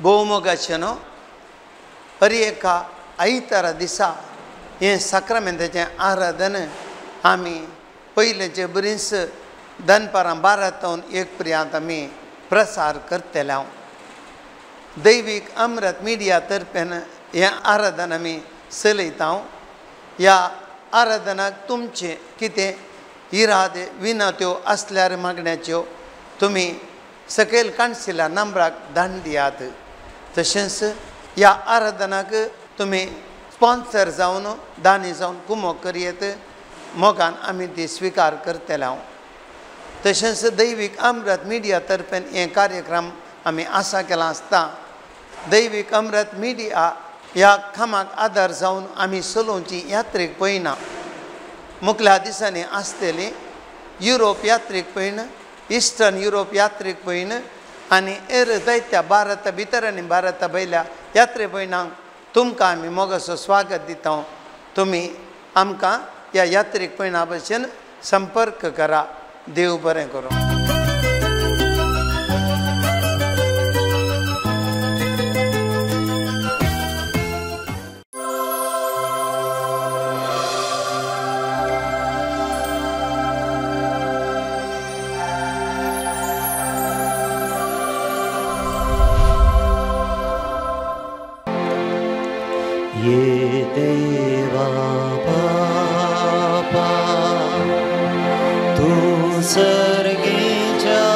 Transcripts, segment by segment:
भोवमोगाचेनो हर एका आयतारा दिसा हे साक्रामेंताचें आराधन आमी पयलेचे बरीच दनपारां 12 तावन 1 पर्यंत आमी प्रसार करतले हांव दैवीक अमृत मिडिया तर्फेन हें आराधन आमी चलयता ह्या आराधनाक तुमचे कितें इरादे विनत्यो आसल्यार मागण्याच्यो तुमी सकयल काणसिल्ल्या नंबराक धाडून दियात तशेंच ह्या आराधनाक तुमी स्पॉन्सर जावन दानी जावन कुमोग करयेत मोगान आमी ती स्विकार करतले हांव तशेंच दैवीक अमृत मिडिया तर्फेन हे कार्यक्रम आमी आसा केला आसता दैवीक अमृत मिडिया ह्या खामाक आदार जावन आमी चलोवची यात्रेक पळयना मुखल्या दिसांनी आसतली युरोप यात्रेक पळयन इस्टर्न युरोप यात्रेक पळयन आनी हेर जायत्या भारता भितर आनी भारता भायल्या यात्रे पळयनाक तुमकां आमी मोगाचो स्वागत दिता तुमी आमकां ह्या यात्रेक पळयना भशेन संपर्क करा देव बरें करूं ये देवा बापा तू सर्गेच्या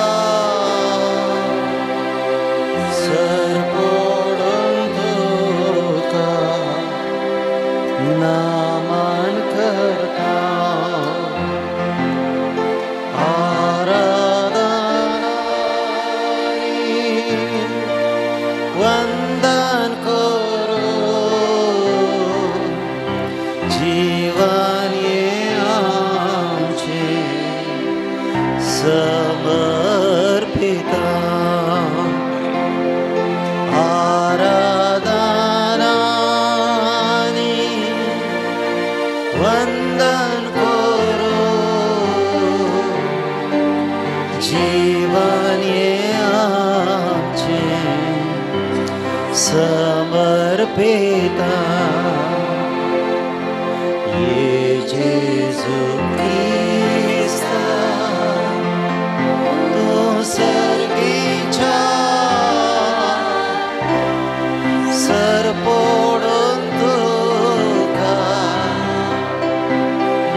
सरपोडून तुका नामान करता वंदन जीवन ये आमचे समर्पिता आराधनानी वंदन करो जीवन ये आमचे समर्पिता Gesù Cristo, tu sergicia, serpodon tuka,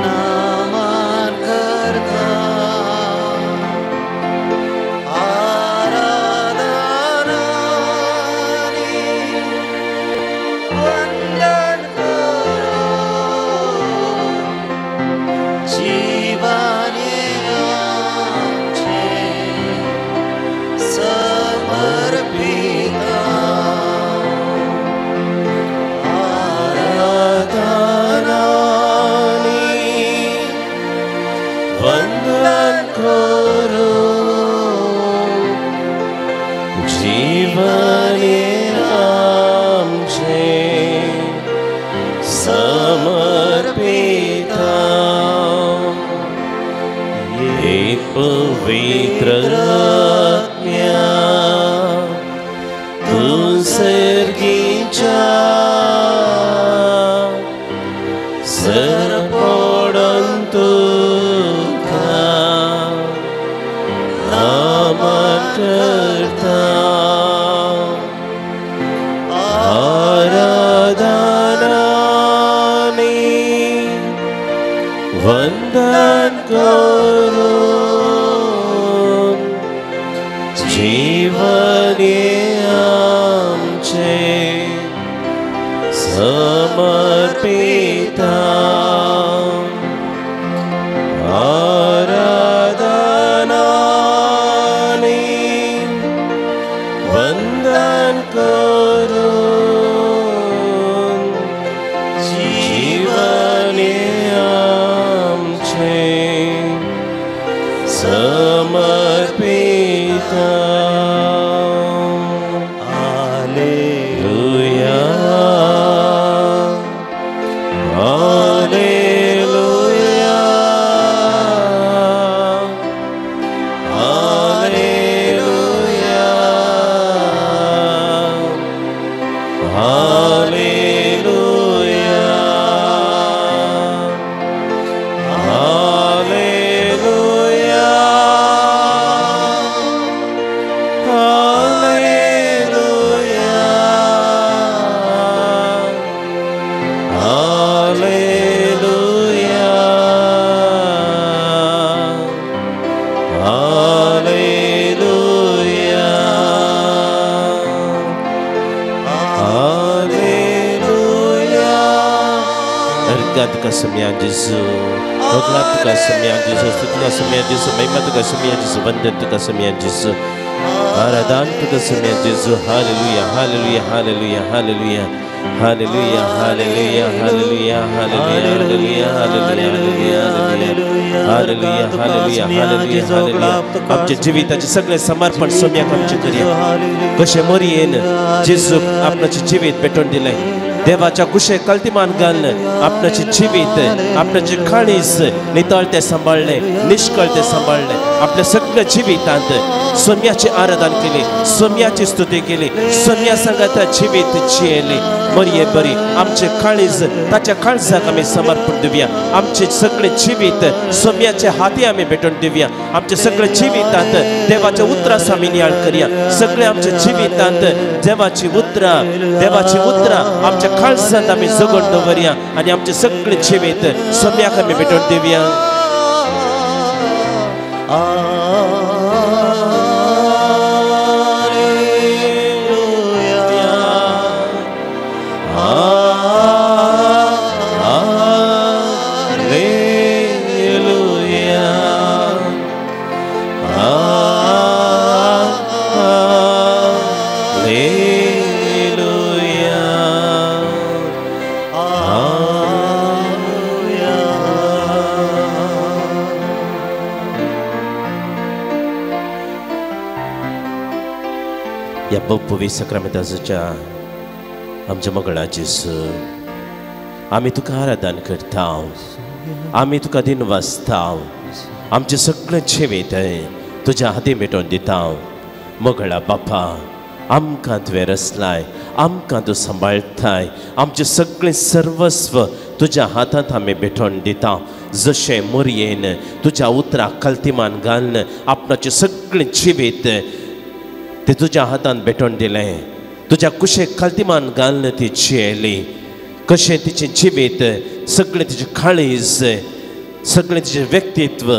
naman karta, aradhanani, vandan जीवन आमचे समर्पिता आराधनानी वंदन करो जीवन आमचे समर्पिता पवित्र आज्ञा तू सर्गीच्या सरपोडून तुका नामान करता आराधनानी वंदन करो जीवन आमचे समर्पिता आराधनानी वंदन करो जीवन आमचे समर्पिता हालेलुया हालेलुया हालेलुया Obrigado, Casamia Jesus. Obrigado, Casamia Jesus. Tudo Casamia Jesus. Maimat Casamia Jesus. Vandan Casamia Jesus. Aradan Casamia Jesus. Hallelujah, hallelujah, hallelujah, hallelujah. Hallelujah, hallelujah, hallelujah, hallelujah, hallelujah, hallelujah, hallelujah, hallelujah, hallelujah. आमच्या जीविताचे सगळे समर्पण सोम्याक आमचे करूया. कशे मरियेन जेजूक आपणाचे जीवित पेटोवन दिले. देवाच्या कुशे कल्तिमान घालून आपणाचे जीवित आपणाचे काळीज नितळते सांभाळले, निष्कळते सांभाळले. आपल्या सगळ्या जिवितांत सोम्याचे आराधन केले, सोम्याची स्तुती केली, सोम्या संगत जीवित जियेले. मरिये बरी आमचे काळीज ताच्या काळजाक आम्ही समर्पण दिवया. आमचे सगळे जीवित सोम्याच्या हाती आम्ही भेटून दिवया. आमचे सगळे जीवितांत देवाच्या उतरास आम्ही नियाळ करूया. सगळे आमच्या जीवितांत देवाची उतरा आमच्या काळजांत आम्ही जगून दवरया आणि आमचे सगळे जीवित सोम्याक आम्ही भेटून दिवया. या बहुपवी सक्रामेंताच्या आमच्या मगळा जेजू आम्ही तुका आराधन करता, आम्ही तुका दिन वाजता. आमचे सगळे जिवीत तुझ्या हाती भेटून दिता. मगळा बापा आमकां तुवें रचलाय, आमकां तूं सांबाळताय. आमचे सगळे सर्वस्व तुझ्या हातांत आमी भेटोवन दिता. जशें मरियेन तुज्या उतराक कल्तिमान घालून आपणाचे सगळे जिवीत ते तुझ्या हातांत भेटोवन दिलें. तुज्या कुशेक कल्तिमान घालून ती जियेली. कशें तिचें जिवीत सगळें तिचें काळीज सगळें तिचें व्यक्तित्व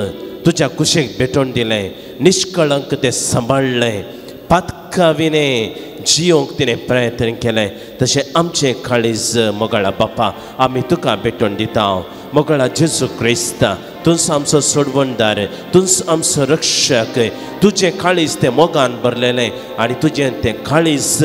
तुज्या कुशेक भेटोवन दिलें. निष्कळंक तें सांबाळलें. पातकाविने जियोंक तिणें प्रयत्न केलें. तशें आमचें काळीज मोगाळा बापा आमी तुका भेटोवन दिता. मोगाळा जेजू क्रिस्ता तुज आमचो सोडवणदार, तुज आमचो रक्षक. तुजें काळीज तें मोगान भरलेलें आनी तुजें तें काळीज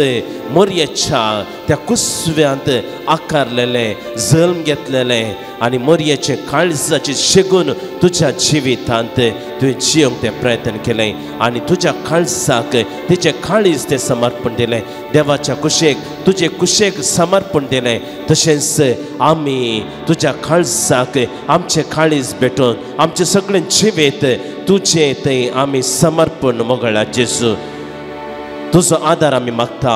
मोरयेच्या त्या कुसव्यांत आकारलेलें, जल्म घेतलेलें आनी मोरयेचें काळजाचें शेगून तुज्या जिवितांत तुवें जियोंक तें प्रयत्न केलें आनी तुज्या काळजाक तिचें काळीज तें समर्पण दिलें. देवाच्या कुशेक तुजे कुशेक समर्पण दिलें. तशेंच आमी तुज्या काळजाक आमचें काळीज भेटोवन आमचें सगळें जिवीत तुजें थंय आमी समर्पण मोगळा जेजू. तुजो आदार आमी मागता,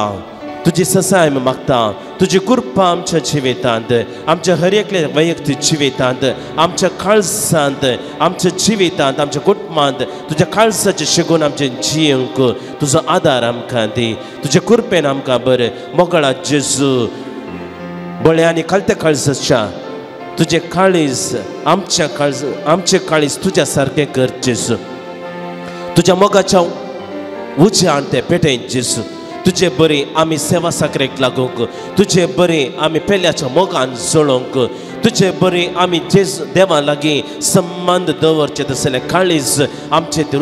तुजी ससाय आमी मागता. तुजी कृपा आमच्या जिवितांत, आमच्या हर एकल्या वैयक्तीक जिवितांत, आमच्या काळजांत, आमच्या जिवितांत, आमच्या कुटुंबांत तुज्या काळजाचें शेगून आमचें जियोंक तुजो आदार आमकां दी. तुजे कृपेन आमकां बर मोगळा जेजू. बळे आनी कलते काळजाच्या तुजें काळीज आमचें काळीज तुज्या सारकें कर जेजू. तुज्या मोगाच्या उज्यान तें पेटय जेजू. तुजे बरी आमी सेवा साकरेक लागूंक, तुजे बरी आमी पेल्याच्या मोगान जळोवंक, तुजे बरी आमी जेजू देवा लागीं संबंद दवरचे तसलें काळीज आमचें तें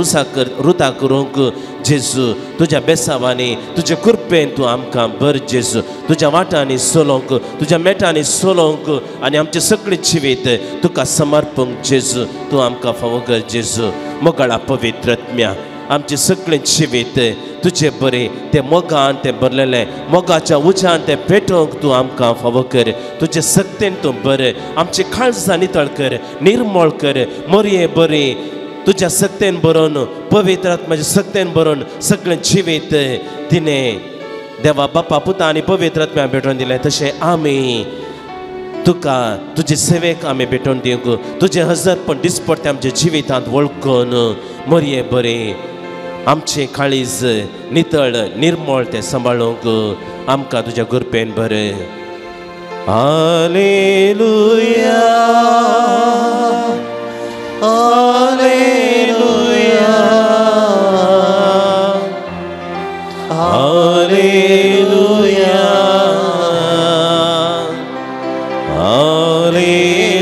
रुता करूंक जेजू. तुज्या बेसावांनी तुजे कृपेन तूं आमकां बर जेजू. तुज्या वाटांनी चलोवंक, तुज्या मेटांनी चलोवंक आनी आमचें सगळें जिवीत तुका समर्पूंक जेजू. तूं आमकां फावो कर जेजू. मोगाळा पवित्र आत्म्या आमचें सगळें जिवीत तुजे बरें तें मोगान तें भरलेलें, मोगाच्या उज्यान तें पेटोवंक तूं आमकां फावो कर. तुजे सक्तेन तूं बरें आमची काळजां नितळ कर, निर्मळ कर. मोरये बरें तुज्या सक्तेन बरोवन, पवित्र आत्म्याच्या सक्तेन बरोवन सगळें जिवीत तिणें देवा बापा पुता आनी पवित्र आत्म्या भेटोवन दिलें. तशें आमी तुका तुजे सेवेक आमी भेटोवन दिवंक, तुजें हजरपण दिसपट्टे आमच्या जिवितांत वळखून मोरये बरें आमचें काळीज नितळ निर्मळ तें सांबाळूंक आमकां तुज्या कृपेन बरें. हालेलुया हालेलुया हालेलुया हालेलुया.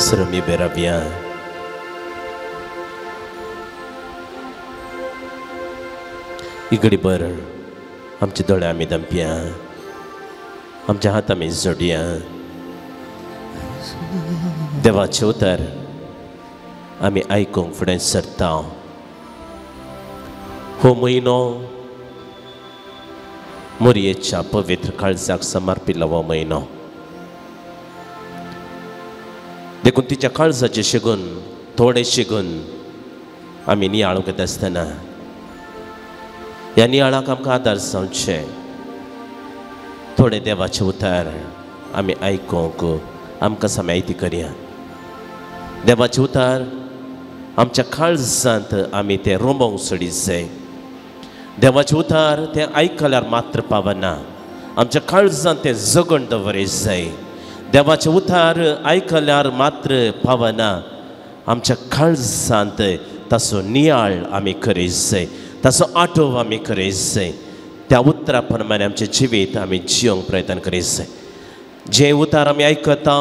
सरमी बेराव्या इगडी बर आमचे दोळे आमी दंप्या आमच्या हात आमी जोडया देवाचे उतर आमी आयकूंक फुडें सरता हो म्हयनो मोरयेच्या पवित्र काळजाक समर्पिल्लो हो म्हयनो देखून तिच्या काळजाचे शिगून थोडे शिगून आमी नियाळ घेत आसतना ह्या नियाळाक आमकां आदार जावचे थोडे देवाचे उतार आमी आयकूंक आमकां सम्यायती करया देवाचे उतार आमच्या काळजांत आमी ते रोमोंक सोडीत जाय देवाचे उतार ते आयकल्यार मात्र पावना आमच्या काळजांत ते जगोन दवरीत जाय देवाचे उतार आयकल्यार मात्र पावना आमच्या काळजांत ताचो नियाळ आमी करीत जाय ताचो आठव आमी करीत जाय त्या उतरा प्रमाणे आमचें जिवीत आमी जियोंक प्रयत्न करीत जाय जे उतार आमी आयकता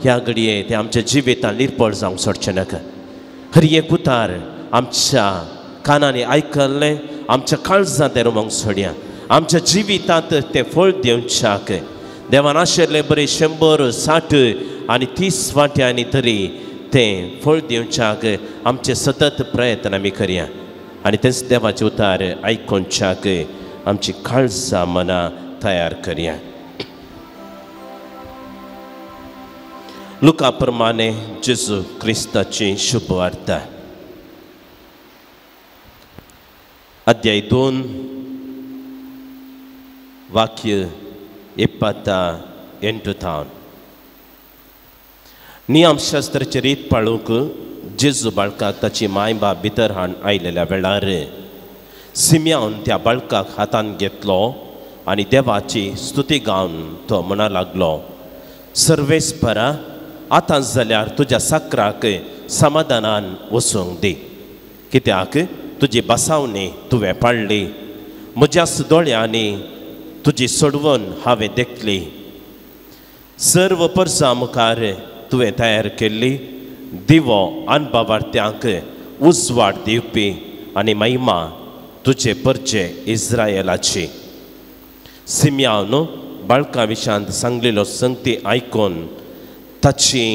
ह्या घडये ते आमच्या जिवितांत निर्पळ जावंक सोडचें नाका हर एक उतार आमच्या कानांनी आयकल्लें आमच्या काळजांत ते रोमोंक सोडया आमच्या जिवितांत ते फळ दिवच्याक देवान आशिल्ले बरे 100, 60 आनी 30 फावट्यांनी तरी तें फळ दिवच्याक आमचे सतत प्रयत्न आमी करया आनी तेच देवाचे उतार आयकोनच्याक आमची काळजां मनां तयार करया लुका प्रमाणे जेजू क्रिस्ताची शुभ वार्ता अध्याय 2 वाक्य 28 नियमशास्त्राची रीत पाळूंक जेजू बाळकाक ताची माय बाप भितर हाड आयलेल्या वेळार सिमियोन त्या बाळकाक हातान घेतलो आनी देवाची स्तुती गावन तो म्हणा लागलो सर्वेस्परा आतां जाल्यार तुज्या साकराक समाधानान वचूंक दी कित्याक तुजी बसावणी तुवें पाळ्ळी म्हज्याच दोळ्यांनी तुजी सोडवून हांवें देखली सर्व परसां मुखार तुवें तयार केल्ली दिवो अनभवार्थ्यांक उजवाड दिवपी आनी महिमा तुजे परचे इस्रायेलाची सिमियोन बाळका विशांत सांगलेलो संगती आयकून ताची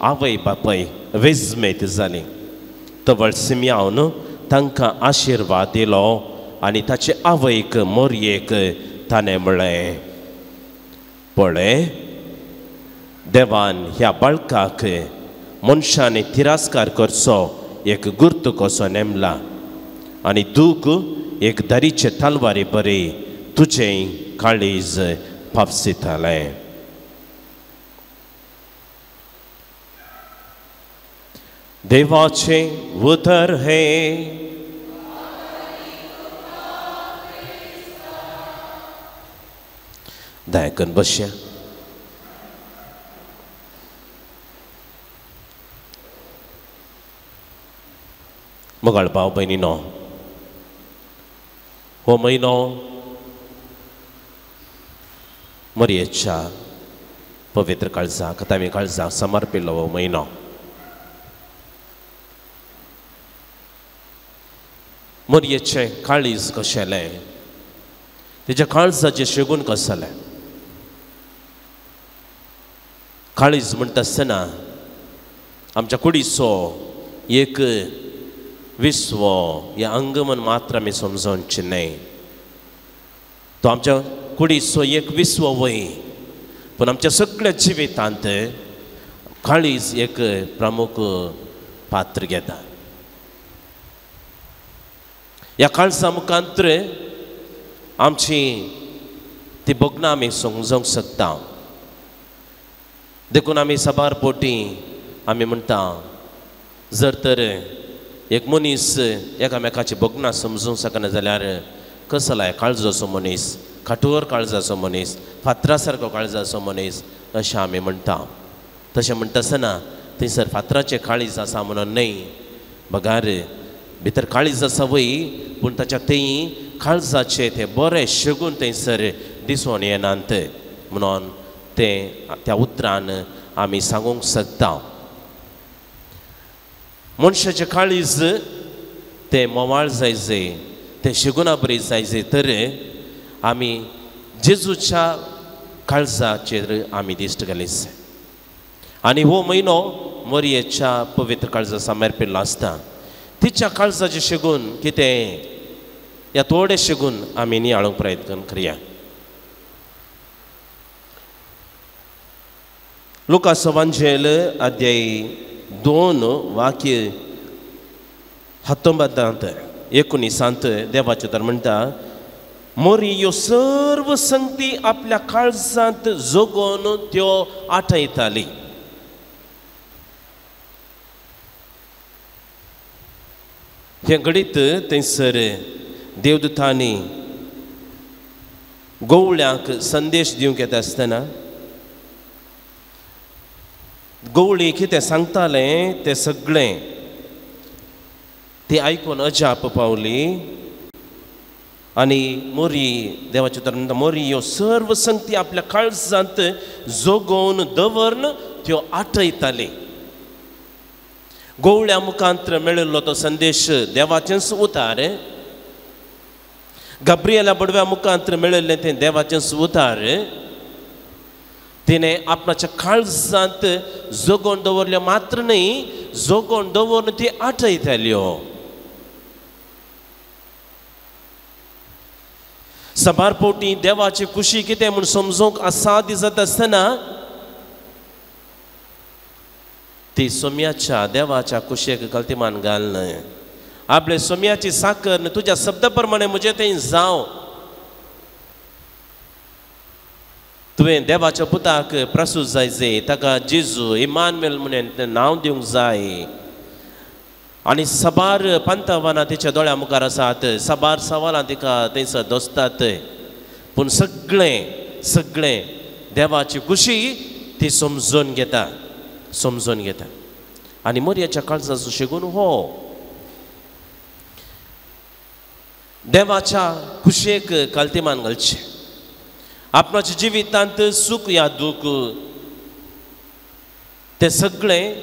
आवय बापाय वेजमेत जाली तवळ सिमियोन तांकां आशिर्वाद दिलो आनी ताचे आवयक मोरयेक ताणें म्हळें पळय देवान ह्या बाळकाक मनशांनी तिरस्कार करचो एक गुर्त कसो नेमला आनी दूख एक दरीचे तलवारी बरी तुजें काळीज फापसितालें देवाचे उतर हे दयाकन बसया मोगाळ भाव भयणीनो हो म्हयनो मोरयेच्या पवित्र काळजाक तामी काळजाक समर्पिल्लो हो म्हयनो मोरयेचें काळीज कशेलें तेज्या काळजाचें शेगून कसलें काळीज म्हणटा आसतना आमच्या कुडीचो एक विस्वो या अंगमन मात्र आमी समजोवचें न्हय तो आमच्या कुडीचो एक विस्वो वय पूण आमच्या सगळ्या जिवितांत काळीज एक प्रमुख पात्र घेता ह्या काळजा मुखांतर आमची ती भोगणां आमी समजोवंक शकता देखून आमी सबार पोटी आमी म्हणटा जर तर एक मनीस एकामेकाची भोगणां समजूंक शकना जाल्यार कसलाय काळजाचो मनीस कठोर काळजाचो मनीस फातरा सारको काळजाचो मनीस अशें आमी म्हणटा तशें म्हणटा आसतना थंयसर फातराचें काळीज आसा म्हणून न्हय बगार भितर काळीज आसा वय पूण ताच्या थंय काळजाचे ते बरें शेगून थंयसर दिसून येनात म्हणून ते त्या उतरान आमी सांगूंक शकता मनशाचे काळीज ते मोवाळ जायचे, ते शिगुना बरी जायचे, तर आमी जेजूच्या काळजाचेर आमी दिश्ट घालीस. आनी हो म्हयनो मोरयेच्या पवित्र काळजा समर्पिल्लो आसता. तिच्या काळजाचे शेगून कितें या थोडे शेगून आमी नियाळूंक प्रयत्न करया. लुकास एवांजेल अध्याय 2 वाक्य 19 देवाचे तर म्हणटा, मोरी ह्यो सर्व संगती आपल्या काळजांत जोगोन त्यो आठयताली. हे घडीत थंयसर देवदूतांनी गवळ्यांक संदेश दिवंक येता आसतना गवळी कितें सांगतालें तें सगळें ती आयकून अजाप पावली. आनी मोरी देवाचे तर म्हणटा, मोरी ह्यो सर्व संगती आपल्या काळजांत जोगोवन दवरन त्यो आठयताली. गवळ्या मुखांतर मेळिल्लो तो संदेश देवाचेंच उतार, गब्रियला बडव्या मुखांतर मेळिल्लें तें देवाचेंच उतार. तिने आपणाच्या काळजांत जोगोवन दवरल्यो, मात्र न्ही, जोगोवन दवरून ती आठयताल्यो. सभारपोटी देवाची खुशी कितें म्हूण समजूंक असाध्य जाता आसतना ती सोम्याच्या देवाच्या कुशेक गलतीमान घालना. आपले सोम्याची साकर तुज्या शब्दा प्रमाणे म्हजे थंय जावं. तुवें देवाच्या पुताक प्रसूत जायचे, ताका जेजू इमानुएल म्हणून नांव दिवंक जाय. आनी सबार पंथावाना तिच्या दोळ्या मुखार आसात, सबार सवालां तिका थंयसर दोसतात, पूण सगळें देवाची खुशी ती समजून घेता. आनी मोरयाच्या काळजाचो शेगून हो देवाच्या खुशेक काल्तीमान घालचे. आपणाच्या जिवितांत सुख या दूख ते सगळें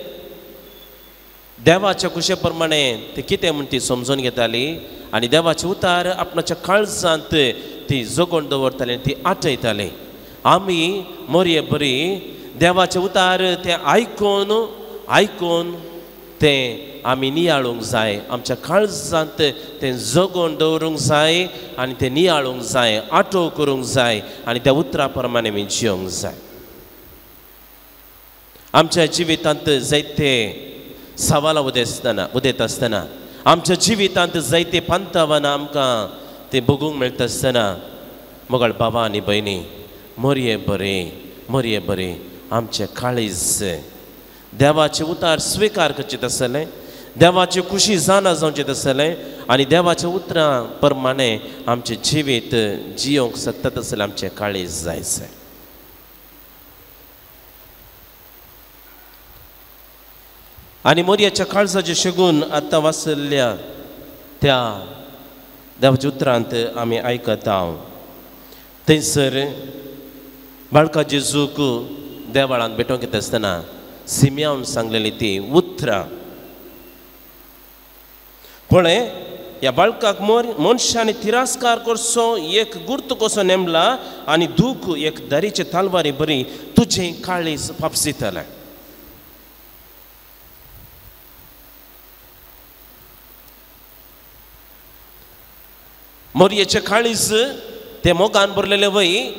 देवाच्या खुशे प्रमाणे ते कितें म्हूण ती समजून घेताली. आनी देवाचे उतार आपणाच्या काळजांत ती जोगोवन दवरताली, ती आठयताली. आमी मोरये बरी देवाचे उतार ते आयकून ते आमी नियाळूंक जाय. आमच्या काळजांत ते जोगोवन दवरूंक जाय आनी ते नियाळूंक जाय, आठोव करूंक जाय आनी त्या उतरा प्रमाणे आमी जियोंक जाय. आमच्या जिवितांत जायते सवालां उदेत आसतना, आमच्या जिवितांत जायते पंथावाना आमकां ते बगूंक मेळटा आसतना, मोगाळ बाबा आनी भयणी, मोरये बरे आमचे काळीज देवाचे उतार स्विकार करचें आसलें, देवाची खुशी जाणा जावचें आसलें आनी देवाच्या उतरां प्रमाणे आमचें जिवीत जियोंक शकता आसलें आमचें काळीज जायचें. आनी मोरयाच्या काळजाचें शेगून आतां वाचल्ल्या त्या देवाच्या उतरांत आमी आयकता. थंयसर बाळका जेजूक देवाळांत भेटोवंक येता आसतना सिमियोन सांगलेली ती उतरां पळय, ह्या बाळकाक मनशांनी तिरस्कार करचो एक गुर्त कसो नेमला आनी दूख एक दरीचे तालवारी बरी तुजें काळीज फापसितलें. मोरयेचे काळीज ते मोगान भरलेले वय,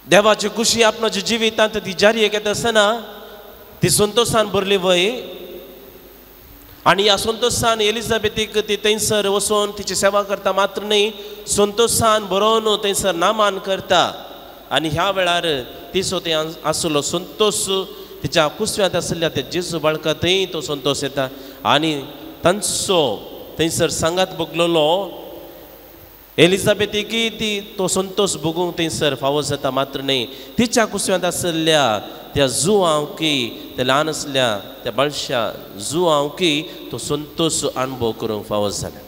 देवाची खुशी आपणाच्या जिवितांत ती जारयेक येता आसतना ती संतोषान भरली वय. आनी ह्या संतोषान एलिझाबेथीक ती थंयसर वचून तिची सेवा करता, मात्र न्ही, संतोषान बरोवन थंयसर नामान करता. आनी ह्या वेळार तिचो थंय आसलो संतोष तिच्या कुसव्यांत आसलेल्या त्या जेजू बाळका थंय तो संतोष येता. आनी तांचो थंयसर सांगात बगलेलो एलिझाबेथीकी ती तो संतोष बगूंक थंयसर फावो जाता, मात्र न्ही, तिच्या कुसव्यांत आसलेल्या त्या जुवांवकी त्या ल्हान आसल्या त्या बाळशा जुवांवकी तो संतोष अनुभव करूंक फावो जाला.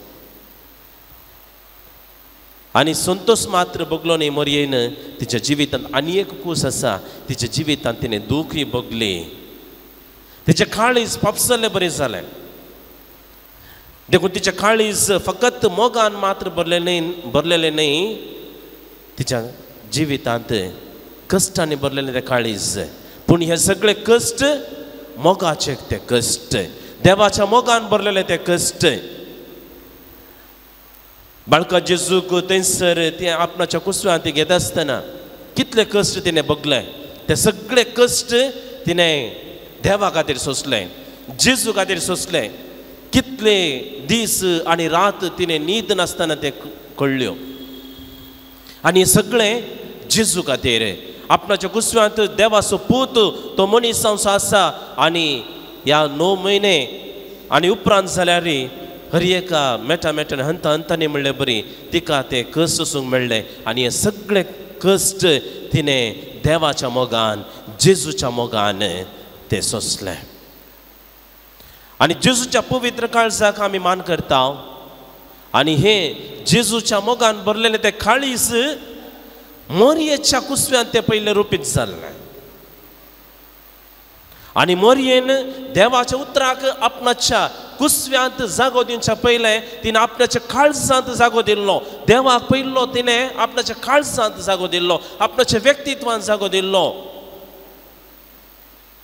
आनी संतोष मात्र बगलो न्ही मोरयेन, तिच्या जिवितांत आनी एक कूस आसा, तिच्या जिवितांत तिणें दूखय भोगली. तिचे काळीज पापसले बरे जालें. देखून तिचे काळीज फकत मोगान मात्र भरलेले नाही, तिच्या जिवितांत कश्टांनी भरलेले ते काळीज. पूण हे सगळे कश्ट मोगाचे ते कश्ट, देवाच्या मोगान भरलेले ते कश्ट. बाळका जेजूक थंयसर ते आपणाच्या कुसव्यांत घेत आसतना कितले कश्ट तिणें भोगले. ते सगळे कश्ट तिणें देवा खातीर सोंसले, जेजू खातीर सोंसले. कितले दीस आनी रात तिणें न्हीद नासतना ते कळ्ळ्यो. आनी हे सगळें जेजू खातीर. आपणाच्या कुसव्यांत देवाचो पूत तो मनीस जावचो आसा. आनी ह्या 9 म्हयने आनी उपरांत जाल्यार हर एका मेटान हंतांनी म्हणलें बरी तिका ते कश्ट सोसूंक मेळ्ळे. आनी हे सगळे कश्ट तिणें देवाच्या मोगान जेजूच्या मोगान ते सोंसले. आनी जेजूच्या पवित्र काळजाक आमी मान करता. आनी हे जेजूच्या मोगान भरलेले ते काळीज मोरयेच्या कुसव्यान ते पयले रुपीत जाल्ले. आनी मोरयेन देवाच्या उतराक आपणाच्या कुसव्यांत जागो दिवच्या पयले तिणें आपणाच्या काळजांत जागो दिल्लो. देवाक पयलो तिणें आपणाच्या काळजांत जागो दिल्लो, आपणाच्या व्यक्तित्वान जागो दिल्लो.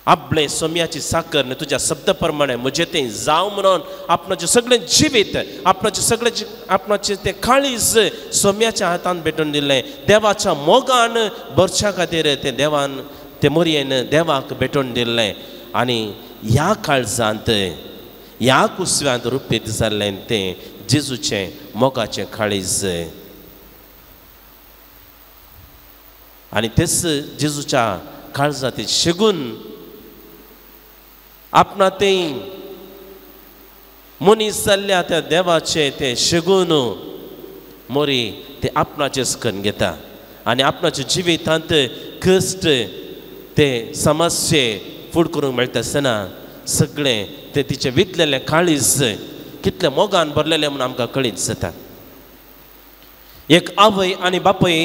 आपले सोम्याची साकर न्ही तुज्या शब्द प्रमाणे म्हजें तें जावं म्हणून आपणाचें सगळें जिवीत आपणाचें तें काळीज सोम्याच्या हातान भेटून दिलें. देवाच्या मोगान भरच्या खातीर तें देवान ते मोरयेन देवाक भेटून दिल्लें. आनी ह्या काळजांत ह्या कुसव्यांत रुपीत जाल्लें तें जेजूचें मोगाचें काळीज. आनी तेच जेजूच्या काळजांत शेगून आपणा ते मनीस जाल्ल्या त्या देवाचे ते शेगून मोरी ते आपणाचेच करून घेता. आनी आपणाच्या जिवितांत कश्ट ते समस्ये फूड करूंक मेळटा आसतना सगळें ते तिचे वितलेलें काळीज कितले मोगान भरलेलें म्हणून आमकां कळीत जाता. एक आवय आनी बापूय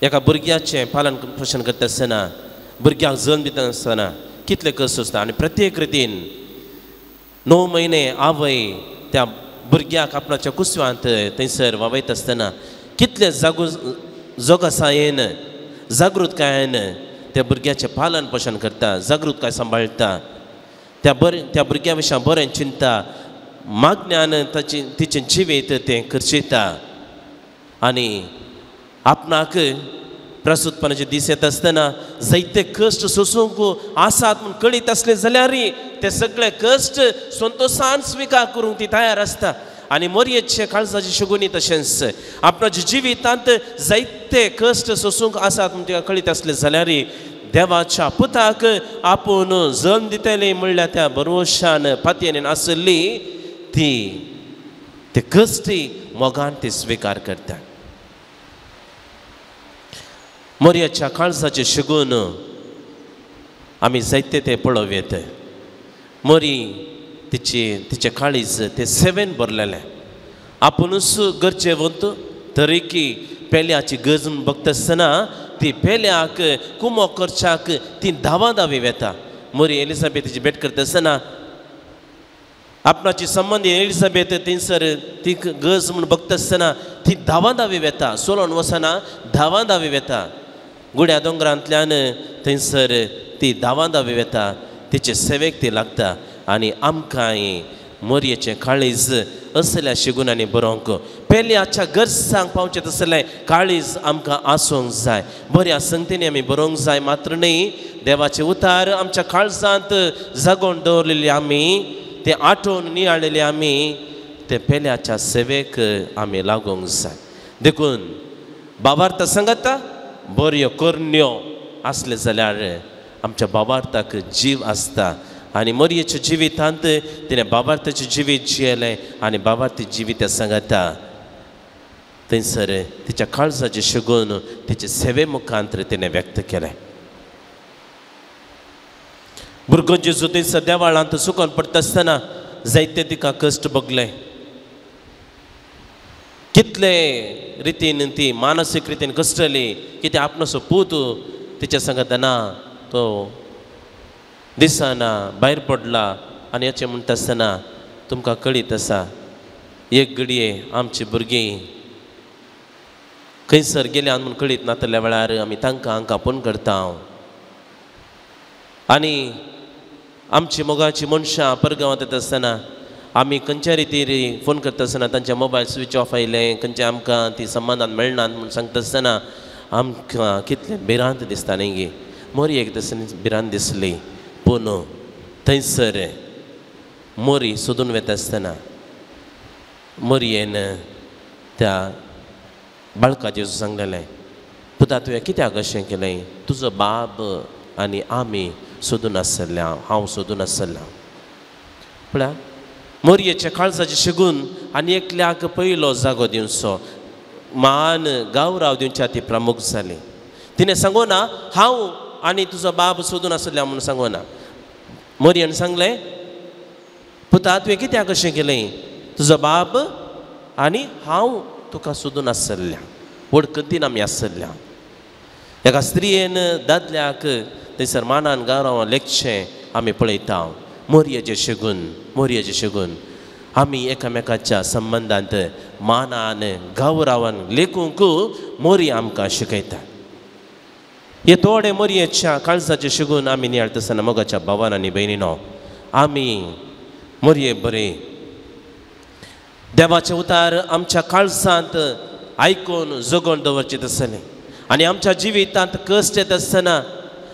एका भुरग्याचें पालन पोशण करता आसतना भुरग्याक जल्म दिता आसतना कितले कश्ट आसता. आनी प्रत्येक रितीन 9 म्हयने आवय त्या भुरग्याक आपणाच्या कुसव्यांत थंयसर वावयता आसतना कितले जोगासायेन जागृतकायेन त्या भुरग्याचें पालन पोशण करता, जागृतकाय सांबाळटा. त्या भुरग्या विशीं बरें चिंता, मागण्यान तिचें जिवीत तें खर्चिता. आनी आपणाक प्रसूतपणाचे दीस येता आसतना जायते कश्ट सोसूंक आसात म्हूण कळीत आसले जाल्यार ते सगळे कश्ट संतोशान स्विकार करूंक ती तयार आसता. आनी मोरयेचे काळजाची शेगुनी तशेंच आपणाच्या जिवितांत जायते कश्ट सोसूंक आसात म्हूण तिका कळीत आसले जाल्यार देवाच्या पुताक आपूण जल्म दितली म्हणल्यार त्या भरवशान पातयेन आसली ती ते कश्टी मोगान ती स्विकार करता. मोरयेच्या काळजाचे शेगून आमी जायते ते पळोव येता. मोरी तिचे काळीज ते सेवेन भरलेलें. आपुणूच गरजेवंत तरीकी पेल्याची गरज म्हूण बगता आसतना ती पेल्याक कुमो करच्याक ती धांवाधावी वेता. मोरी एलिझाबेथीची भेट करता आसतना आपणाची संबंधी एलिझाबेथ थंयसर ती गरज म्हूण बगता आसतना ती धांवाधावी वेता, सोलोन वचना धांवाधावी वेता. गुड्या दोंगरांतल्यान थंयसर ती धांवाधावी वेता, तिचे सेवेक ती लागता. आनी आमकांय मोरयेचें काळीज असल्या शेगुणांनी बरोवंक पेल्याच्या गरजांक पावचें तसलें काळीज आमकां आसूंक जाय. बऱ्या संगतींनी आमी बरोवंक जाय. मात्र न्ही देवाचे उतार आमच्या काळजांत जागोवन दवरलेली आमी ते आठोवन नियाळलेले आमी ते पेल्याच्या सेवेक आमी लागूंक जाय. देखून भावार्थ सांगता बऱ्यो करण्यो आसले जाल्यार आमच्या भावार्थाक जीव आसता. आनी मोरयेच्या जिवितांत तिणें भावार्थाचें जिवीत जियेलें आनी भावार्थी जिवीत सांगता थंयसर तिच्या काळजाचें शेगून तिचे सेवे मुखांतर तिणें व्यक्त केलें. भुरगो जेजू थंयसर देवाळांत सुकोवन पडटा आसतना जायते तिका कश्ट भोगले. कितले रितीन ती मानसीक रितीन कश्टली की ते आपणाचो पूत तिच्या सांगता ना तो दिसाना भायर पडला आनी अशें म्हणटा आसतना तुमकां कळीत आसा एक घडये आमची भुरगीं खंयसर गेले म्हूण कळीत नातल्या वेळार आमी तांकां हांकां फोन करता आनी आमची मोगाची मनशां परगांवांत येता आसतना आमी खंयच्या रितीर फोन करता आसतना तांचे मोबायल स्विच ऑफ आयले खंयचे आमकां ती संबंदान मेळनात म्हूण सांगता आसतना आमकां कितलें भिरांत दिसता न्ही गे मोरी एक भिरांत दिसली पूण थंयसर मोरी सोदून वता आसतना मोरयेन त्या बाळका जेजू सांगलेलें पुता तुवें कित्याक अशें केलें तुजो बाब आनी आमी सोदून आसल्या हांव सोदून आसल्या पळय मोरयेच्या काळजाचे शेगून आनी एकल्याक पयलो जागो दिवचो मान गांवराव दिवच्या ती प्रमुख जाली तिणें सांगोना हांव आनी तुजो बाब सोदून आसल्या म्हणून सांगोना मोरयेन सांगलें पुता तुवें कित्याक अशें केलें तुजो बाब आनी हांव तुका सोदून आसल्या वळखतीन आमी आसल्या एका स्त्रियेन दादल्याक थंयसर मानान गांवरावां लेखचें आमी पळयता मोरयेचें शेगून आमी एकामेकाच्या संबंदांत मानान गांवरावान लेखूंक मोरी आमकां शिकयता हे थोडे मोरयेच्या काळजाचे शेगून आमी नियाळटा आसतना मोगाच्या भावान आनी भयणीनो आमी मोरये बरे देवाचे उतार आमच्या काळजांत आयकून जगोवन दवरचें आसलें आनी आमच्या जिवितांत कश्ट येता आसतना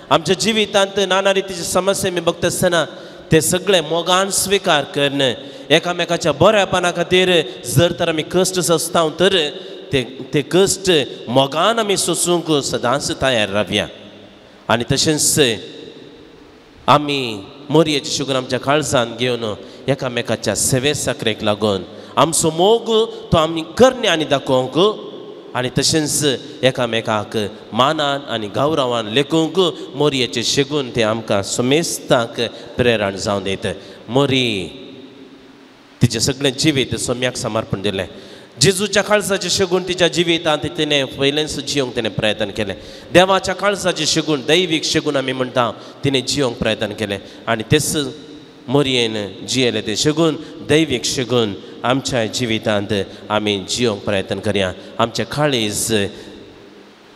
आमच्या जिवितांत नाना रितीचे समस्या आमी बघता आसतना ते सगळे मोगान स्विकार करून एकामेकाच्या बऱ्यापणा खातीर जर तर आमी कश्ट सोंसता तर ते कश्ट मोगान आमी सोंसूंक सदांच तयार रावया आनी तशेंच आमी मोरयेचे शेगून आमच्या काळजान घेवन एकामेकाच्या सेवे साकरेक लागून आमचो मोग तो आमी करण्यांनी दाखोवंक आनी तशेंच एकामेकाक मानान आनी गौरवान लेखूंक मोरयेचें शेगून तें आमकां सुमेस्ताक प्रेरण जावन दिता मोरी तिचें सगळें जिवीत सोम्याक समर्पण दिलें जेजूच्या काळजाचें शेगून तिच्या जिवितांत तिणें पयलेंच जियोंक तिणें प्रयत्न केलें देवाच्या काळजाचें शेगून दैवीक शेगून आमी म्हणटा तिणें जियोंक प्रयत्न केलें आनी तेच मोरयेन जियेलें तें शेगून दैवीक शेगून आमच्या जिवितांत आमी जियोंक प्रयत्न करया आमचें काळीज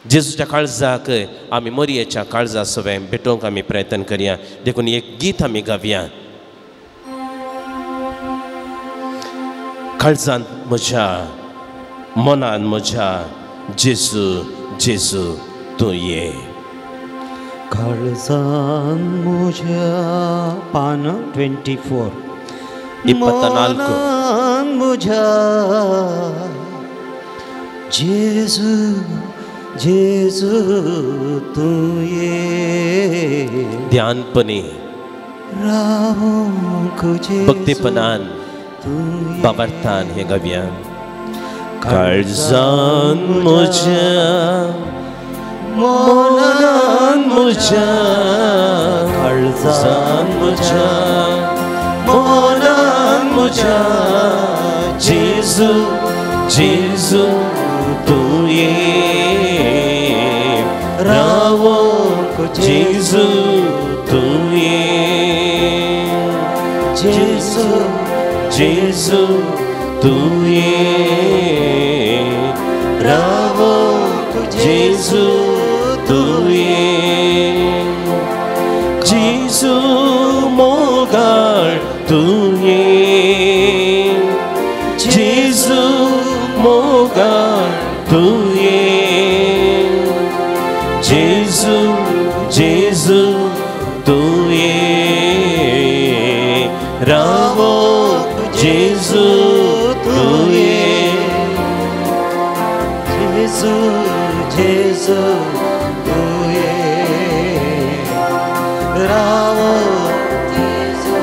जेजूच्या काळजाक आमी मोरयेच्या काळजा सवें भेटोवंक आमी प्रयत्न करया देखून एक गीत आमी गावया काळजांत म्हज्या मनान म्हज्या जेजू जेजू तूं ये काळजान म्हज्या पान 24 मनान म्हज्या जेजू जेजू तूं ये ध्यानपणी रावूंक भक्तीपणान बाबार्थान हे गावया काळजान म्हज्या मनान म्हज्या काळजान म्हज्या मनान म्हज्या जेजू जेजू तूं ये रावोंक जेजू तूं ये जेजू जेजू तूं ये रावोंक जेजू तूं ये जेजू मोगाळ तूं ये जेजू मोगाळ तूं ये जेजू जेजू तूं ये रावोंक जेजू तूं ये जेजू जेजू तूं ये रावोंक जेजू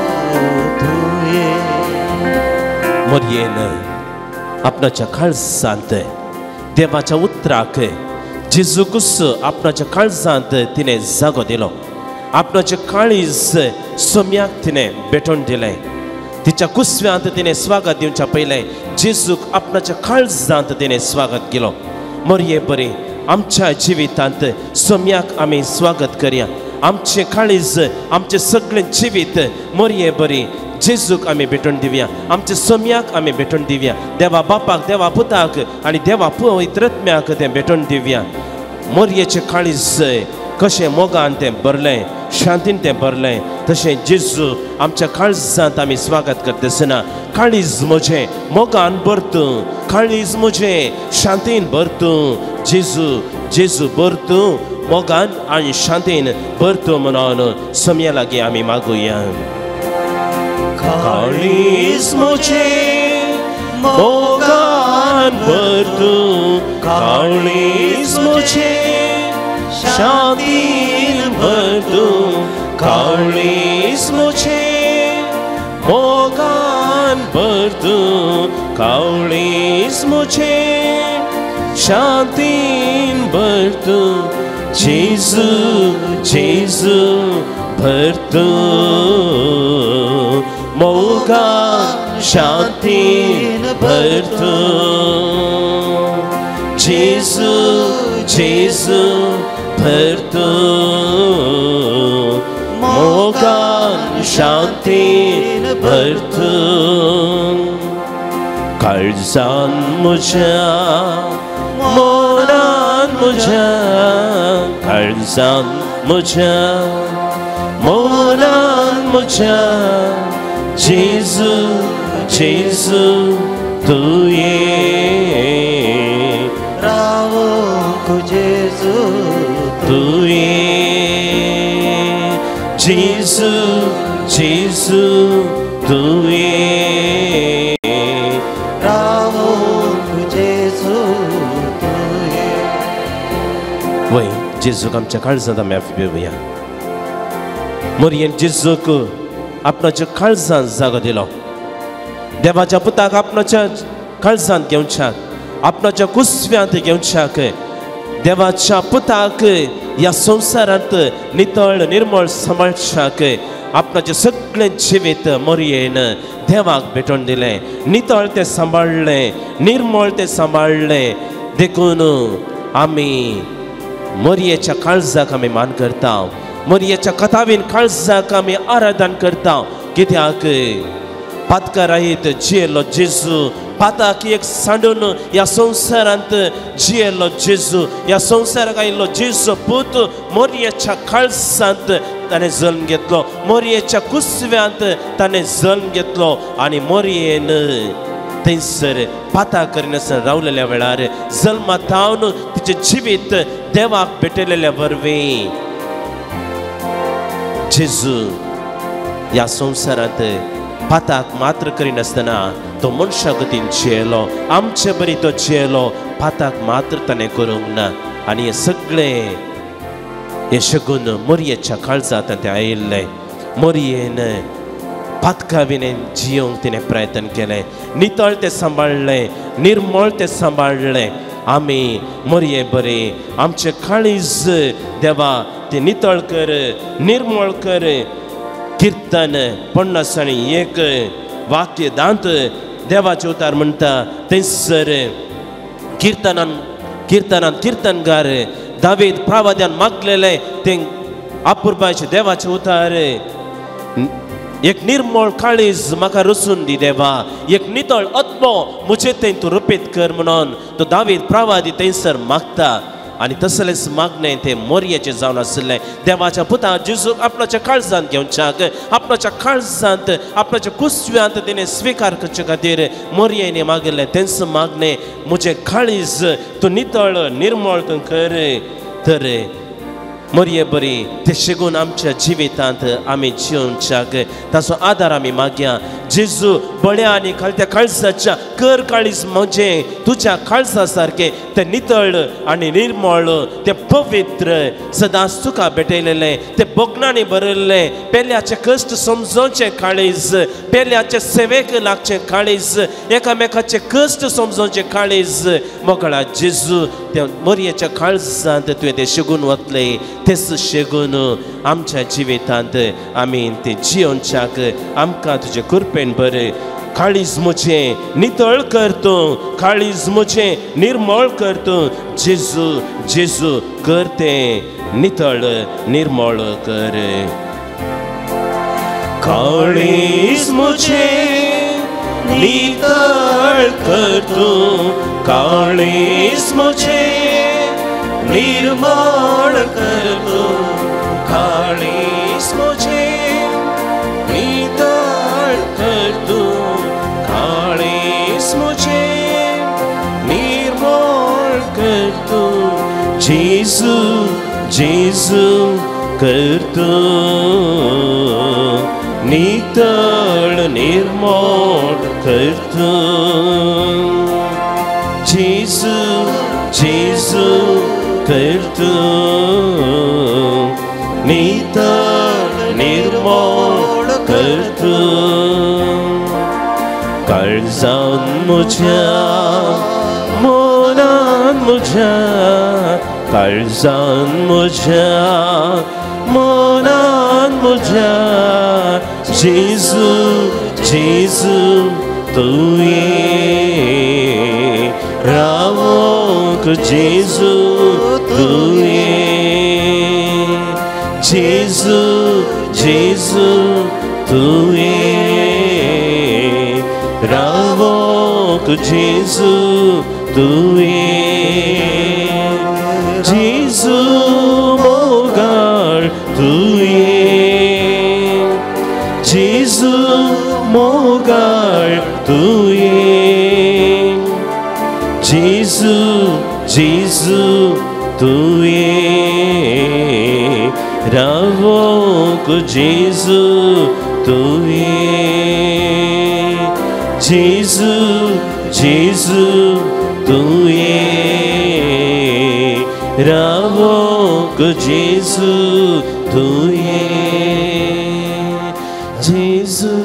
तूं ये मोरयेन आपणाच्या काळजांत देवाच्या उतराक जेजू कुस्सो आपणाच्या काळजांत तिणें जागो दिलो आपणाचें काळीज सोम्याक तिणें भेटोवन दिलें तिच्या कुस्व्यांत तिणें स्वागत दिवच्या पयलें जेजूक आपणाच्या काळजांत तिणें स्वागत केलो मोरये बरें आमच्या जिवितांत सोम्याक आमी स्वागत करया आमचे काळीज आमचे सगळे जिवीत मोरये बरी जेजूक आमी भेटून दिवया आमच्या सोम्याक आमी भेटून दिवया देवा बापाक देवा पुताक आनी देवा पवित्रत्म्याक तें भेटून दिवया मोरयेचें काळीज कशें मोगान तें भरलें शांतीन तें भरलें तशें जेजू आमच्या काळजांत आमी स्वागत करतना काळीज म्हजें मोगान भर तूं काळीज म्हजें शांतीन भर तूं जेजू जेजू भर तूं मोगान आनी शांतीन भर तूं म्हणून सोम्या लागीं आमी मागुया काळीज म्हजें मोगान भर तूं काळीज म्हजें शांतीन भर तूं काळीज म्हजें मोगान भर तूं काळीज म्हजें शांतीन भर तूं जेजू जेजू भर तूं मोगान शांतीन भर तूं जेजू जेजू भर तूं मोगान शांतीन भर तूं काळजान म्हज्या मोनान म्हज्या काळजान म्हज्या मोनान म्हज्या जेजू जेजू तुये रावोंक जेजू तुये जेजू जेजू तुये रावोंक जेजू तुये वय जेजूक आमच्या काळजांत आमी आफबेवया मोरयेन जेजूक आपणाच्या काळजांत जागो दिलो देवाच्या पुताक आपणाच्या काळजांत घेवच्याक आपणाच्या कुसव्यांत घेवच्याक देवाच्या पुताक ह्या संवसारांत नितळ निर्मळ सांबाळच्याक आपणाचें सगळें जिवीत मोरयेन देवाक भेटोवन दिलें नितळ तें सांबाळलें निर्मळ तें सांबाळलें देखून आमी मोरयेच्या काळजाक आमी मान करता मोरयेच्या कथावीन काळजाक आमी आराधन करता कित्याक पातकारायत जियेलो जेजू पाताक एक सांडून ह्या संवसारांत जियेलो जेजू ह्या संवसाराक आयिल्लो जेजू पूत मोरयेच्या काळजांत ताणें जल्म घेतलो मोरयेच्या कुसव्यांत ताणें जल्म घेतलो आनी मोरयेन थंयसर पाता करिनासतना रावलेल्या वेळार जल्मांत थावन तिचें जिवीत देवाक भेटलेल्या वरवीं जेजू ह्या संवसारांत पाताक मात्र करिनासतना तो मनशा गतीन जियेलो आमचे बरी तो जियेलो पाताक मात्र ताणें करूंक ना आनी हे सगळें हे शगून मोरयेच्या काळजांत तें आयिल्लें मोरयेन पातका विनेन जियोंक तिणें प्रयत्न केलें नितळ तें सांबाळलें निर्मळ तें सांबाळलें आमी मोरये बरे आमचें काळीज देवा तें नितळ कर निर्मळ कर कीर्तन 51 वाक्य दांत देवाचे उतार म्हणटा थंयसर कीर्तनान कीर्तनगार दावीद प्रावाद्यान मागलेलें तें अपुरबायचे देवाचे उतार एक निर्मळ काळीज म्हाका रचून दी देवा एक नितळ आत्मो म्हजे थंय तूं रुपीत कर म्हणून तो दावीद प्रावादी थंयसर मागता आनी तसलेंच मागणें तें मोरयेचें जावन आसलें देवाच्या पुता जेजूक आपणाच्या काळजांत घेवच्याक आपणाच्या काळजांत आपणाच्या कुसव्यांत तिणें स्विकार करचे खातीर मोरयेन मागिल्लें तेंच मागणें म्हजें काळीज तूं नितळ निर्मळ तूं कर तर मोरये बरी ते शिगून आमच्या जिवितांत आमी जिवच्याक ताचो आदार आमी मागया जेजू बळ्या आनी खालत्या काळजाच्या कर काळीज म्हजें तुज्या काळजा सारकें तें नितळ आनी निर्मळ तें पवित्र सदांच तुका भेटयलेलें तें बोगनांनी भरिल्लें पेल्याचें कश्ट समजोवचें काळीज पेल्याचे सेवेक लागचें काळीज एकामेकाचें कश्ट समजोवचें काळीज मोकळा जेजू त्या मोरयेच्या काळजांत तुवें तें शिगून वतलें तेच शेगून आमच्या जिवितांत आमी ते जियोनच्याक आमकां तुजे कृपेन भर काळीज मुझें नितळ कर तूं, काळीज मुझें निर्मळ कर तूं. जेजू जेजू कर तें नितळ निर्मळ कर. काळीज मुझें नितळ कर तूं, काळीज मुझें निर्मळ कर तूं, काळीज मुझें नितळ कर तूं, काळीज मुझें निर्मळ कर तूं. जेजू जेजू कर तूं नितळ निर्मळ कर तूं. जेजू जेजू कर तूं नितळ निर्मळ कर तूं. काळजान म्हज्या मनान म्हज्या, काळजान म्हज्या मनान म्हज्या. जेजू जेजू तुवें रावोंक, जेजू तुवें. जेजू जेजू तुवें रावोंक, जेजू तुवें. जेजू मोगाळ तुवें, जेजू मोगाळ तुवें. जेजू जेजू तुवें रावोंक, जेजू तुवें. जेजू जेजू तुवें रावोंक, जेजू तुवें. जेजू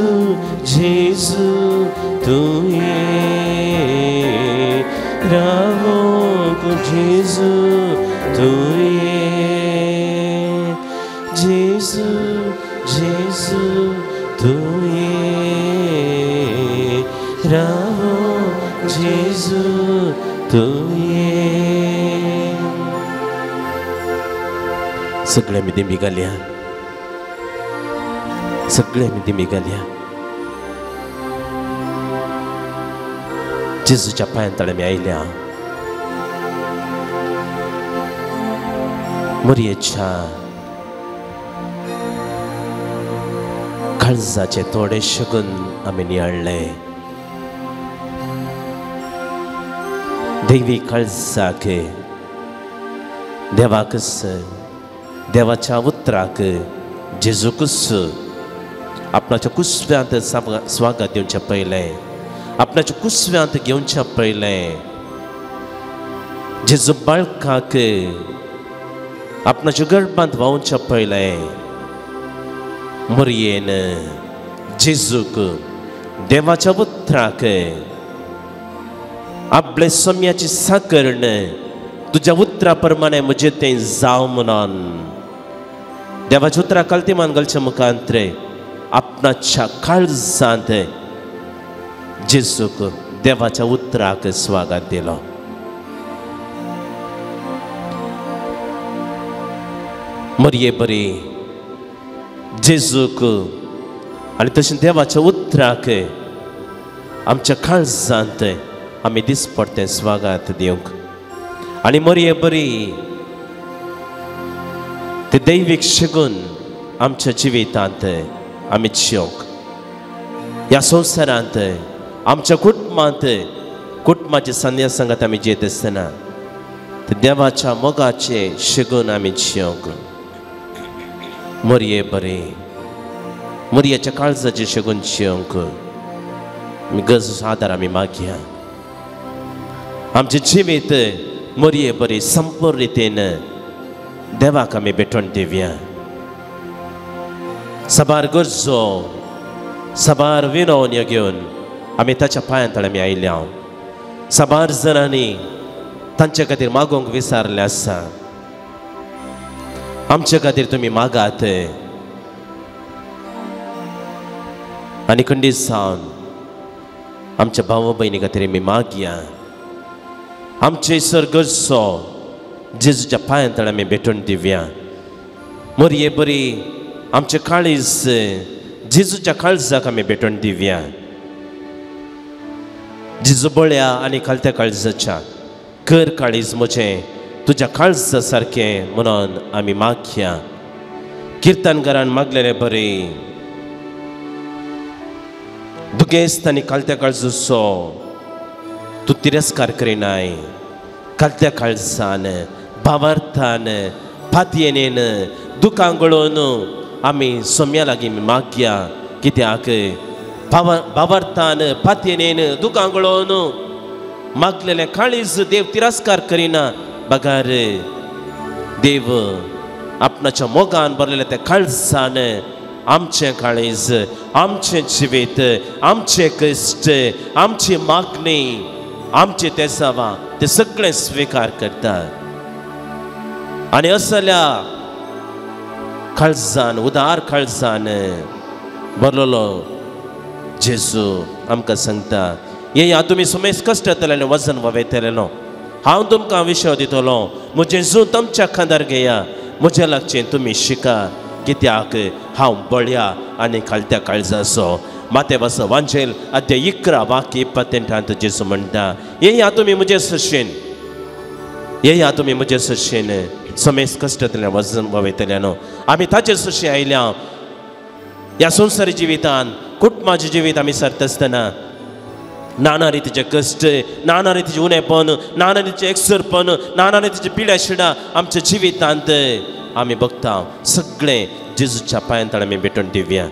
जेजू तुवें रावोंक, जेजू तुवें. जेजू जेजू तुवें रावोंक, जेजू तुवें. सगळे मिदी घालया, सगळे मिदी घालया. जेजूच्या पांयां मी आयल्या. मोरयेच्या काळजाचे थोडे शगून आमी नियाळले. दैवी काळजाक, देवाकच, देवाच्या उतराक जेजूकच आपणाच्या कुसव्यांत स्वागत दिवचे पयलें, आपणाच्या कुसव्यांत घेवचे पयलें. जेजू बाळकाक आपणाच्या गर्भांत व्हांवचे पयलें मोरयेन जेजूक, देवाच्या उतराक आपले सोम्याची साकरण तुझ्या उतरा प्रमाणे म्हजे तें जाव म्हणून देवाच्या उतरा कल्तीमान घालचे मुखांतर आपणाच्या काळजांत जेजूक, देवाच्या उतराक स्वागत दिलो. मोरये बरी जेजूक आनी तशें देवाच्या उतराक आमच्या काळजांत आमी दिसपडतें स्वागत दिवंक. आनी मोरये बरी ते दैवीक शगून आमच्या जिवितांत आमी जियोंक. ह्या संवसारांत आमच्या कुटुंबांत कुटुंबाच्या संध्या सांगात आमी जियेत आसतना ते देवाच्या मोगाचे शगून आमी जियोंक. मोरये बरे मोरयाच्या काळजाचे शगून जियोंक गरज आदार आमी मागया. आमचे जिवीत मोरये बरे संपूर्ण रितीन देवाक आमी भेटोवन दिवया. साबार गरजो साबार विनवण्यो घेवन आमी ताच्या पांयां तळी आमी आयल्या. साबार जाणांनी तांचे खातीर मागोवंक विचारलें आसा. आमचे खातीर तुमी मागात आनी खंडीत जावन आमच्या भावा बहिणी खातीर आमी मागया आमचे सर्गर्सो जेजूच्या पांया तळ आमी भेटून दिवया मोरये बरी आमचे काळीज जेजूच्या काळजाक आमी भेटून दिवया जेजू बळ्या आनी खालत्या काळजाच्या कर काळीज म्हजें तुज्या काळजा सारकें म्हणून आमी मागया किर्तनकारान मागलेले बरे दुगेस्त आनी खालत्या काळजूचो तूं तिरस्कार करिनाय खालत्या काळजान भावार्थान फातयेनेन दुखां गळोवन आमी सोम्या लागीं मागया कित्याक भावार्थान फातयेनेन दुखां गळोवन मागलेले काळीज देव तिरस्कार करिना बगार देव आपणाच्या मोगान भरलेले त्या काळजान आमचे काळीज आमचे जिवीत आमचे कश्ट आमची मागणी आमचे तेसावा ते सगळे स्वीकार करता आनी असल्या काळजान उदार काळजान भरलेलो जेजू आमकां सांगता हे या तुमी सुमेस कश्ट येतलें वजन वयतलेलो हांव तुमकां विशय दितलो म्हजें जेजू तुमच्या खांदार घेया म्हज्या लागचें तुमी शिका कित्याक हांव बळ्या आनी खालत्या काळजाचो माते वस वांचेल अध्याय 11 वाक्य 28 जेजू म्हणटा हे या तुमी म्हजे सशेन हे या तुमी म्हजे सशेन समेस कश्टांतल्यान वजन वयतल्यानो आमी ताचे सशे आयल्या ह्या संवसारी जिवितान कुटुंबाचें जिवीत आमी सरता आसतना नाना रितीचे कश्ट नाना रितीचे उणेपण नाना रितीचे एकसरपण नाना रितीचे पिड्या शिडा आमच्या जिवितांत आमी बघता सगळे जेजूच्या पांयां तळ आमी भेटून दिवया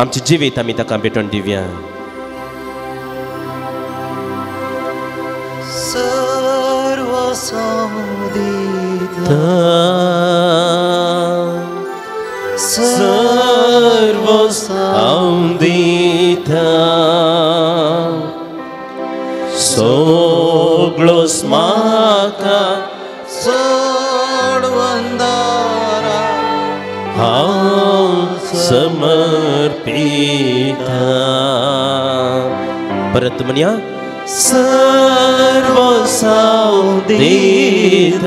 आमचे जिवीत आमी ताका भेटून दिवया सर्व समुदित सर्व समुदित सगळो म्हाका सोडवंदारा हांव समर्पिता परत म्हणया सर्व समुदित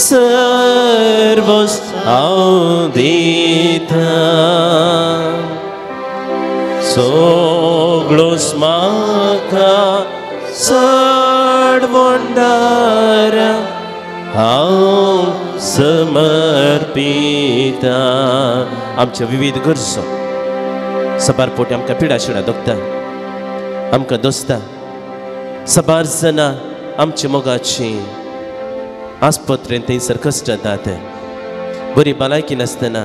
सर्व समुदित सगळो म्हाका सोडवंदारा हांव समर्पिता आमच्या विविध गरजो सबार पोटी आमकां पिडा शिडा दुखता आमकां दोस्ता सबार जाणां आमच्या मोगाची आस्पत्रेन थंयसर कश्ट जातात बरी भलायकी नासतना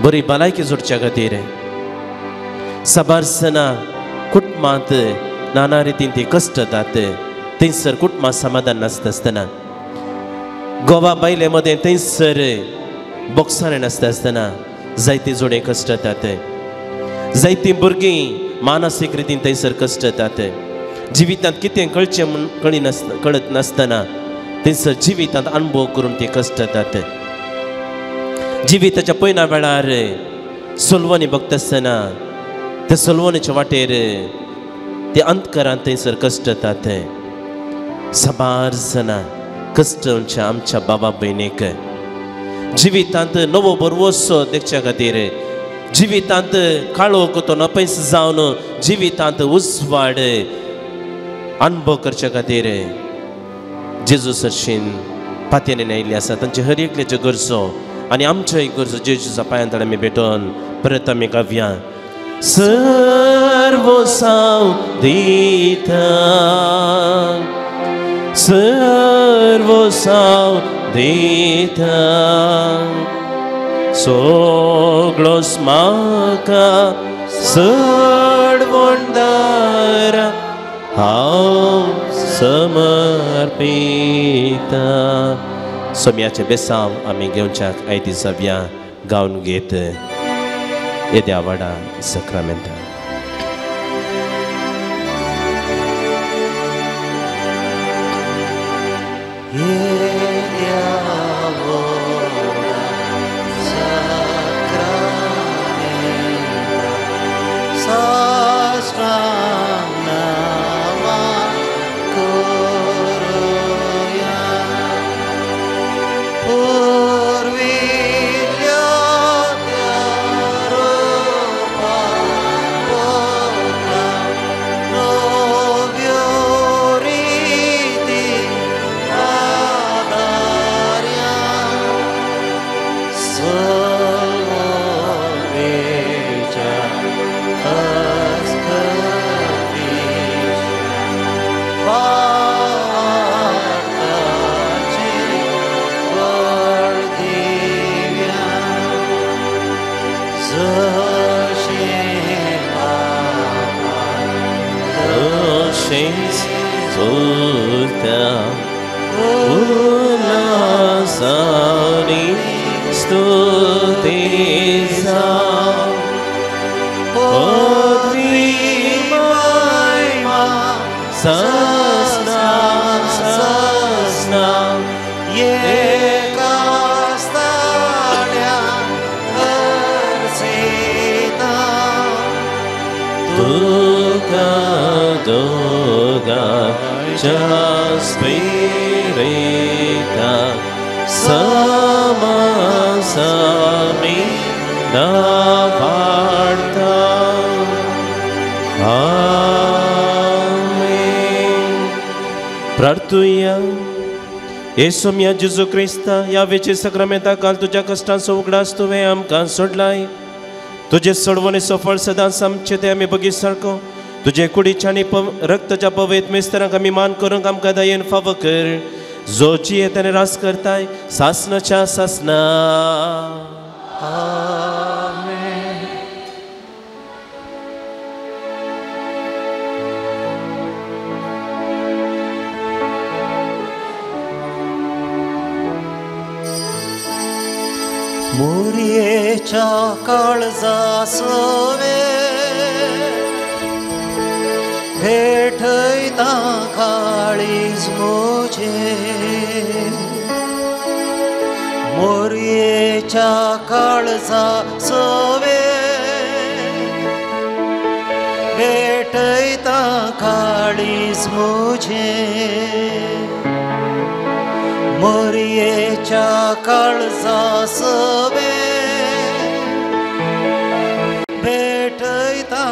बरी भलायकी जोडच्या खातीर सबार जाणां कुटुंबांत नाना रितीन ती कश्ट जातात थंयसर कुटुंबांत समाधान नासता आसतना गोवा बायले मदें थंयसर बॉक्सार नासता आसतना जायती जोडे कश्ट जातात जायतीं भुरगीं मानसीक रितीन थंयसर कश्ट जातात जिवितांत कितें कळचें म्हूण कळत नासतना थंयसर जिवितांत अनुभव करून ते कश्ट जातात जिविताच्या पयल्या वेळार सोलवणी बघता आसतना त्या सोलवणीच्या वाटेर ते अंतकरांत थंयसर कश्ट जातात सबार जाणां कश्टांच्या आमच्या बाबा भयणीक जिवितांत नवो बरवोसो देखच्या खातीर जिवितांत काळो कोतो नपयस जावन जिवितांत उजवाड अनुभव करच्या खातीर जेजू सरशीन पातयेन आयिल्ली आसा तांचे हर एकल्याच्यो गरजो आनी आमच्योय गरजो जेजूच्या पांयां तळ आमी भेटोवन परत आमी गावया सर्व समुदित सर्व समुदित सगळो म्हाका सोडवंदारा हांव समर्पिता सोम्याचे बेसांव आमी घेवच्याक आयती जावया गावन घेत येद्या वाडा सक्रामेंटा स्तुत्या उल्हासानी स्तुतीचा पदवी महिमा सस्ना सस्ना एका स्थाड्या वर्षेता तुका दोगाच्या स्पिरिता समासामी नावाडता आमेन. प्रार्थूया. येसू या जेजू क्रिस्ता या वेचे सक्रामेंता काल तुझ्या कष्टांचो उगडास तुवें आमकां सोडलाय. तुझे सोडवणे सफळ सदांच आमचे ते आमी बगी सारको तुझे कुडीच्या आनी रक्ताच्या पवित्र मेस्तरांक आमी मान करूंक आमकां दयेन फावो कर. जोची येताने रास करताय सासनाच्या सासना. मोरयेच्या काळजासवे भेटयता काळीज मोजे. मोरयेच्या काळजासवे भेटयता काळीज मोजे. मोरयेच्या काळजासवे भेटयता